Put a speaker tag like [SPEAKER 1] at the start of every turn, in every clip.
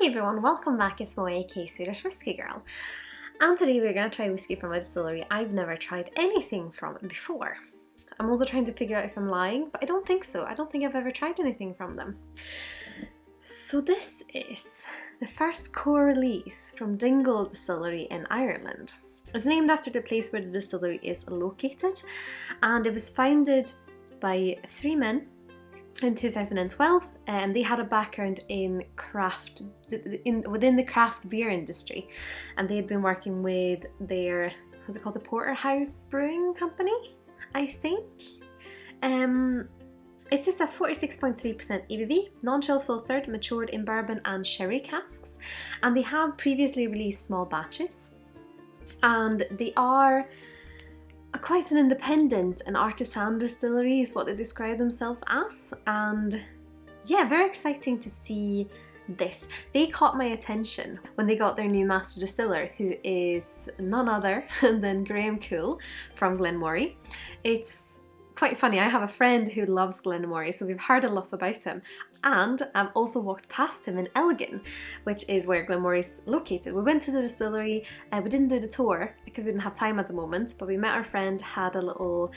[SPEAKER 1] Hi everyone, welcome back. It's Moe, aka Swedish Whiskey Girl. And today we're going to try whiskey from a distillery I've never tried anything from before. I'm also trying to figure out if I'm lying, but I don't think so. I don't think I've ever tried anything from them. So this is the first co-release from Dingle Distillery in Ireland. It's named after the place where the distillery is located, and it was founded by three men in 2012, and they had a background in within the craft beer industry, and they had been working with their, what's it called, the Porterhouse Brewing Company, I think. It is a 46.3% ABV, non-chill filtered, matured in bourbon and sherry casks, and they have previously released small batches, and they are quite an independent and artisan distillery is what they describe themselves as. And yeah, very exciting to see this. They caught my attention when they got their new master distiller, who is none other than Graham Cool from Glenmorangie. It's quite funny, I have a friend who loves Glenmorangie, so we've heard a lot about him, and I've also walked past him in Elgin, which is where Glenmorangie is located. We went to the distillery, we didn't do the tour because we didn't have time at the moment, but we met our friend, had a little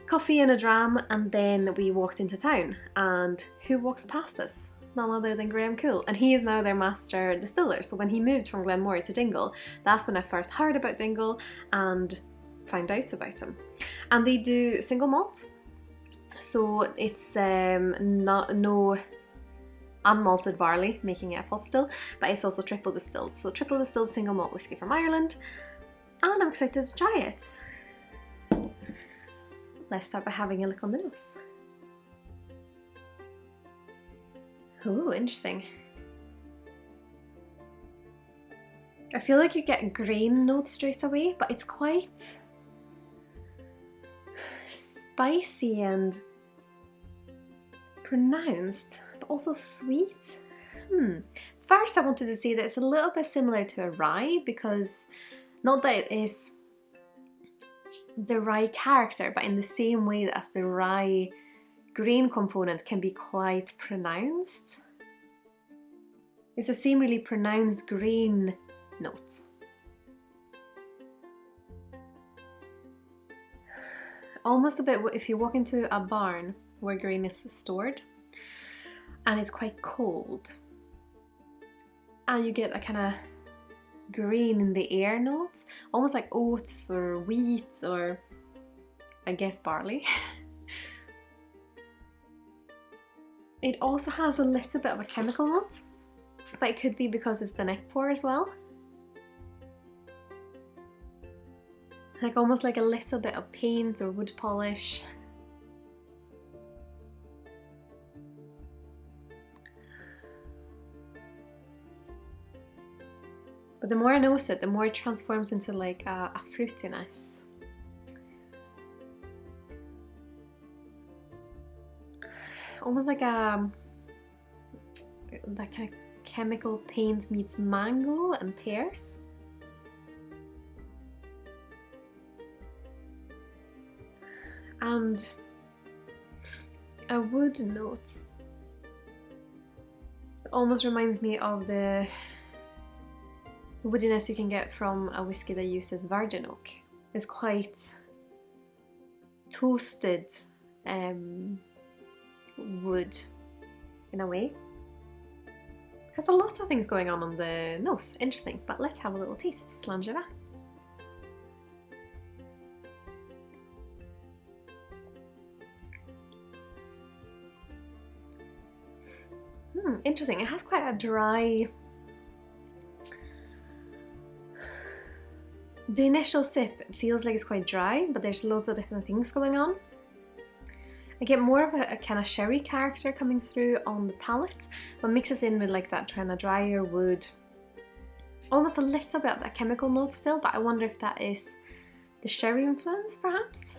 [SPEAKER 1] coffee and a dram, and then we walked into town, and who walks past us? None other than Graham Cool, and he is now their master distiller. So when he moved from Glenmorangie to Dingle, that's when I first heard about Dingle and found out about them. And they do single malt, so it's no unmalted barley, making it a pot still, but it's also triple distilled. So triple distilled single malt whiskey from Ireland, and I'm excited to try it. Let's start by having a look on the nose. Ooh, interesting. I feel like you get grain notes straight away, but it's quite spicy and pronounced, but also sweet. First I wanted to say that it's a little bit similar to a rye, because not that it is the rye character, but in the same way as the rye grain component can be quite pronounced. It's the same really pronounced grain notes. Almost a bit if you walk into a barn where grain is stored and it's quite cold, and you get a kind of grain in the air notes, almost like oats or wheat or I guess barley. It also has a little bit of a chemical note, but it could be because it's the neck pour as well. Like almost like a little bit of paint or wood polish. But the more I nose it, the more it transforms into like a fruitiness. Almost like that kind of chemical paint meets mango and pears. And a wood note. It almost reminds me of the woodiness you can get from a whiskey that uses virgin oak. It's quite toasted wood in a way. Has a lot of things going on the nose. Interesting, but let's have a little taste. Sláinte Skål. Interesting. It has quite a dry... The initial sip feels like it's quite dry, but there's loads of different things going on. I get more of a kind of sherry character coming through on the palate, but mixes in with like that kind of drier wood. Almost a little bit of that chemical note still, but I wonder if that is the sherry influence perhaps?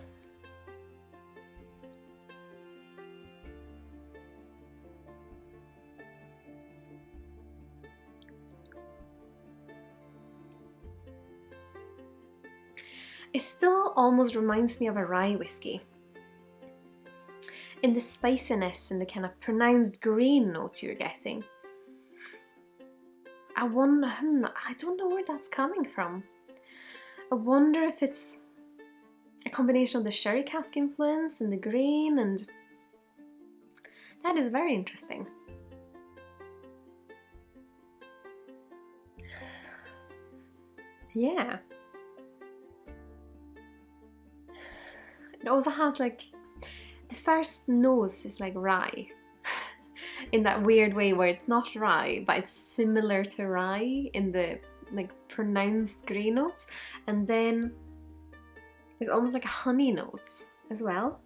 [SPEAKER 1] It still almost reminds me of a rye whiskey. In the spiciness and the kind of pronounced grain notes you're getting. I wonder, I don't know where that's coming from. I wonder if it's a combination of the sherry cask influence and the grain, and that is very interesting. Yeah. It also has like, the first nose is like rye. In that weird way where it's not rye, but it's similar to rye in the like pronounced grey notes. And then there's almost like a honey note as well.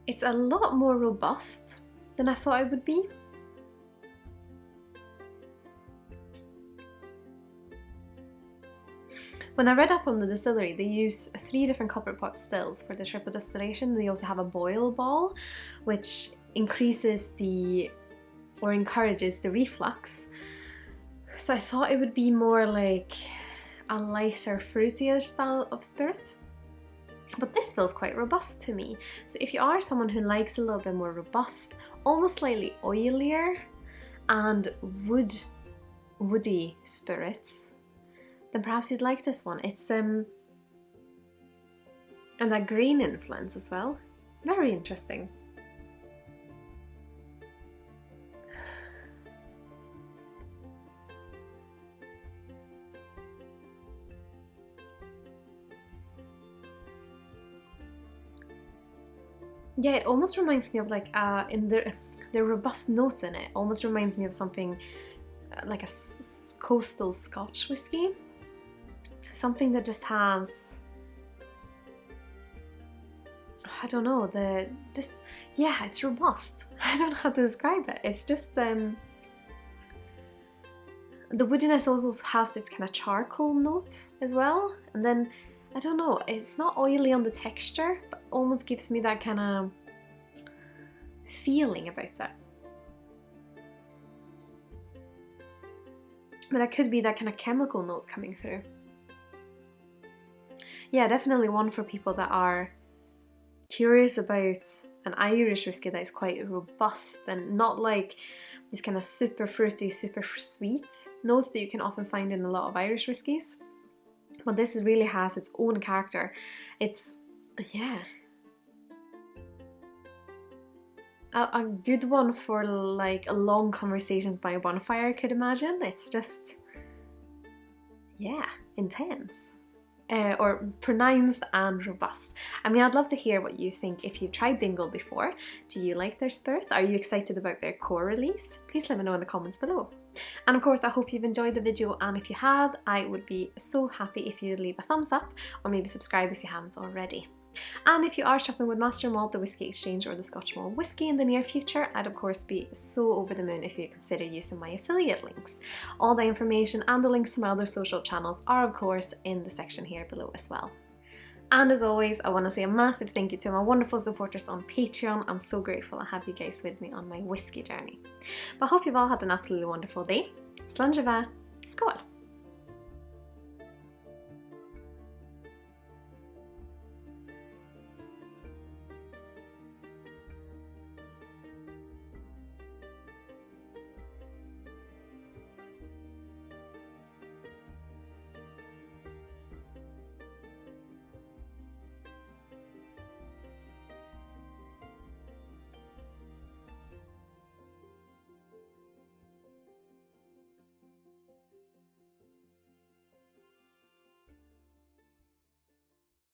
[SPEAKER 1] It's a lot more robust than I thought it would be. When I read up on the distillery, they use 3 different copper pot stills for the triple distillation. They also have a boil ball, which increases or encourages the reflux. So I thought it would be more like a lighter, fruitier style of spirit. But this feels quite robust to me. So if you are someone who likes a little bit more robust, almost slightly oilier and woody spirits, then perhaps you'd like this one. It's and that green influence as well. Very interesting. Yeah, it almost reminds me of like in the robust notes in it almost reminds me of something like a coastal Scotch whiskey. Something that just has, I don't know, yeah, it's robust. I don't know how to describe it. It's just the woodiness also has this kind of charcoal note as well. And then, I don't know, it's not oily on the texture, but almost gives me that kind of feeling about it. But that could be that kind of chemical note coming through. Yeah, definitely one for people that are curious about an Irish whiskey that is quite robust and not like these kind of super fruity, super sweet notes that you can often find in a lot of Irish whiskies. But this really has its own character. It's, yeah, a good one for like long conversations by a bonfire, I could imagine. It's just, yeah, intense. Or pronounced and robust. I mean, I'd love to hear what you think if you've tried Dingle before. Do you like their spirits? Are you excited about their core release? Please let me know in the comments below. And of course, I hope you've enjoyed the video, and if you had, I would be so happy if you would leave a thumbs up or maybe subscribe if you haven't already. And if you are shopping with Master Malt, the Whisky Exchange, or the Scotch Malt Whisky in the near future, I'd of course be so over the moon if you consider using my affiliate links. All the information and the links to my other social channels are of course in the section here below as well. And as always, I want to say a massive thank you to my wonderful supporters on Patreon. I'm so grateful to have you guys with me on my whiskey journey. But I hope you've all had an absolutely wonderful day. Sláinte Skål!